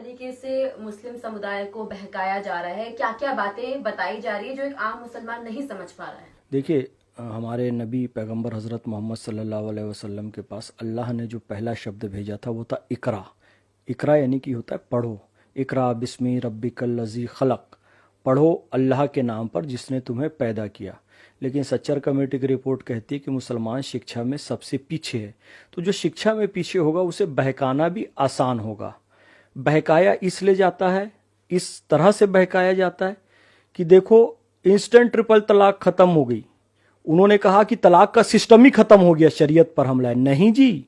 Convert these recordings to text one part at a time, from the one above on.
तरीके से मुस्लिम समुदाय को बहकाया जा रहा है, क्या क्या बातें बताई जा रही है जो एक आम मुसलमान नहीं समझ पा रहा है? देखिए, हमारे नबी पैगंबर हज़रत मोहम्मद सल्लल्लाहु अलैहि वसल्लम के पास अल्लाह ने जो पहला शब्द भेजा था वो था इकरा। इकरा यानी कि होता है पढ़ो। इकरा बिस्मी रब्बिकल लज़ी खलक, पढ़ो अल्लाह के नाम पर जिसने तुम्हें पैदा किया। लेकिन सच्चर कमेटी की रिपोर्ट कहती है कि मुसलमान शिक्षा में सबसे पीछे है। तो जो शिक्षा में पीछे होगा उसे बहकाना भी आसान होगा। बहकाया इसलिए जाता है, इस तरह से बहकाया जाता है कि देखो, इंस्टेंट ट्रिपल तलाक खत्म हो गई। उन्होंने कहा कि तलाक का सिस्टम ही खत्म हो गया, शरीयत पर हमला है। नहीं जी,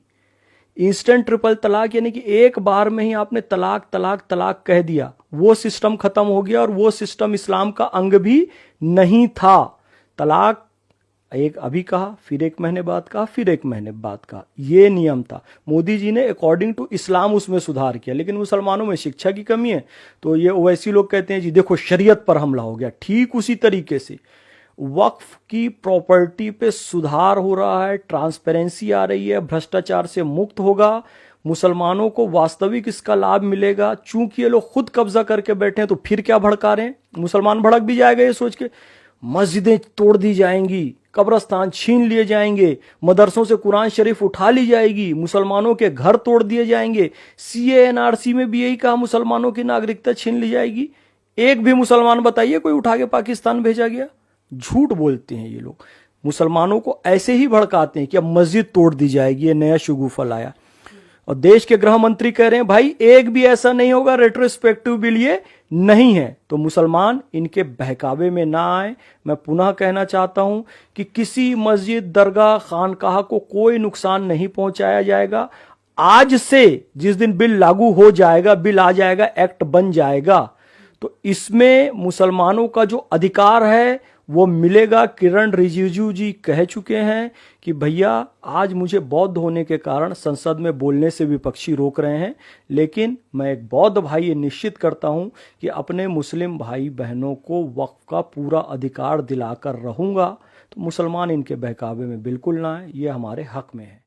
इंस्टेंट ट्रिपल तलाक यानी कि एक बार में ही आपने तलाक तलाक तलाक कह दिया, वो सिस्टम खत्म हो गया और वो सिस्टम इस्लाम का अंग भी नहीं था। तलाक एक अभी कहा, फिर एक महीने बाद कहा, फिर एक महीने बाद कहा, ये नियम था। मोदी जी ने अकॉर्डिंग टू इस्लाम उसमें सुधार किया, लेकिन मुसलमानों में शिक्षा की कमी है। तो ये ओवैसी लोग कहते हैं जी देखो शरीयत पर हमला हो गया। ठीक उसी तरीके से वक्फ की प्रॉपर्टी पे सुधार हो रहा है, ट्रांसपेरेंसी आ रही है, भ्रष्टाचार से मुक्त होगा, मुसलमानों को वास्तविक इसका लाभ मिलेगा। चूंकि ये लोग खुद कब्जा करके बैठे हैं तो फिर क्या भड़का रहे हैं? मुसलमान भड़क भी जाएगा ये सोच के। मस्जिदें तोड़ दी जाएंगी, कब्रस्तान छीन लिए जाएंगे, मदरसों से कुरान शरीफ उठा ली जाएगी, मुसलमानों के घर तोड़ दिए जाएंगे। सीए एनआरसी में भी यही कहा, मुसलमानों की नागरिकता छीन ली जाएगी। एक भी मुसलमान बताइए कोई उठा के पाकिस्तान भेजा गया? झूठ बोलते हैं ये लोग। मुसलमानों को ऐसे ही भड़काते हैं कि अब मस्जिद तोड़ दी जाएगी, ये नया शुगुफा लाया। और देश के गृह मंत्री कह रहे हैं भाई एक भी ऐसा नहीं होगा, रेट्रोस्पेक्टिव बिल ये नहीं है। तो मुसलमान इनके बहकावे में ना आए। मैं पुनः कहना चाहता हूं कि किसी मस्जिद, दरगाह, खानकाह को कोई नुकसान नहीं पहुंचाया जाएगा। आज से जिस दिन बिल लागू हो जाएगा, बिल आ जाएगा, एक्ट बन जाएगा, तो इसमें मुसलमानों का जो अधिकार है वो मिलेगा। किरण रिजिजू जी कह चुके हैं कि भैया आज मुझे बौद्ध होने के कारण संसद में बोलने से विपक्षी रोक रहे हैं, लेकिन मैं एक बौद्ध भाई ये निश्चित करता हूं कि अपने मुस्लिम भाई बहनों को वक्फ का पूरा अधिकार दिलाकर रहूंगा। तो मुसलमान इनके बहकावे में बिल्कुल ना आए, ये हमारे हक में है।